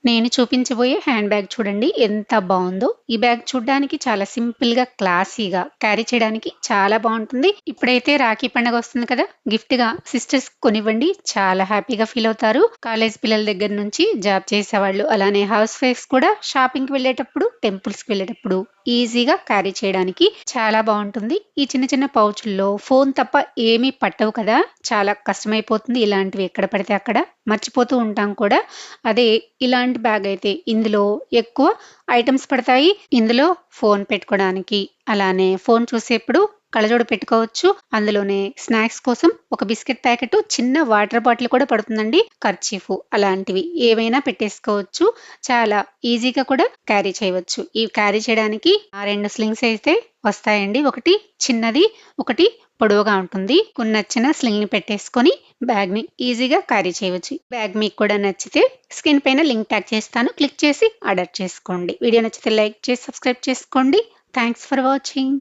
నేను చూపించబోయే hand bag చూడండి ఎంత బావుందో. ఈ బ్యాగ్ చూడ్డానికి చాలా సింపుల్‌గా, క్లాసీగా క్యారీ చేయడానికి చాలా బావుంటుంది. ఇప్పుడైతే రాఖీ పండగ వస్తుంది కదా! గిఫ్ట్‌గా సిస్టర్స్‌కి కొనివ్వండి. చాలా హ్యాపీగా ఫీల్ అవుతారు. కాలేజ్ పిల్లల దగ్గర నుంచి జాబ్ చేసేవాళ్ళు, అలానే హౌస్ వైఫ్స్ కూడా షాపింగ్‌కి వెళ్ళేటప్పుడు, టెంపుల్స్‌కి వెళ్ళేటప్పుడు ఈజీగా క్యారీ చేయడానికి చాలా బావుంటుంది. ఈ చిన్న చిన్న పౌచుల్లో ఫోన్ తప్ప ఏమీ పట్టవు కదా! చాలా కష్టమైపోతుంది. ఇలాంటివి ఎక్కడ పడితే అక్కడ మర్చిపోతూ ఉంటాం కూడా. అదే ఇలాంటి బ్యాగ్ అయితే ఇందులో ఎక్కువ ఐటమ్స్ పడతాయి. ఇందులో ఫోన్ పెట్టుకోవడానికి, అలానే ఫోన్ చూసేప్పుడు కళ్ళజోడు పెట్టుకోవచ్చు. అందులోనే స్నాక్స్ కోసం ఒక బిస్కెట్ ప్యాకెట్, చిన్న వాటర్ బాటిల్ కూడా పడుతుందండి. కర్చీఫ్ అలాంటివి ఏవైనా పెట్టేసుకోవచ్చు. చాలా ఈజీగా కూడా క్యారీ చేయవచ్చు. ఇవి క్యారీ చేయడానికి ఆ 2 స్లింగ్స్ అయితే వస్తాయండి. ఒకటి చిన్నది, ఒకటి పొడవుగా ఉంటుంది. కొన్ని నచ్చిన స్లింగ్‌ని పెట్టేసుకొని బ్యాగ్‌ని ఈజీగా క్యారీ చేయవచ్చు. బ్యాగ్ మీకు కూడా నచ్చితే స్క్రీన్ పైన లింక్ ట్యాగ్ చేస్తాను. క్లిక్ చేసి ఆర్డర్ చేసుకోండి. వీడియో నచ్చితే లైక్ చేసి సబ్స్క్రైబ్ చేసుకోండి. Thanks for watching.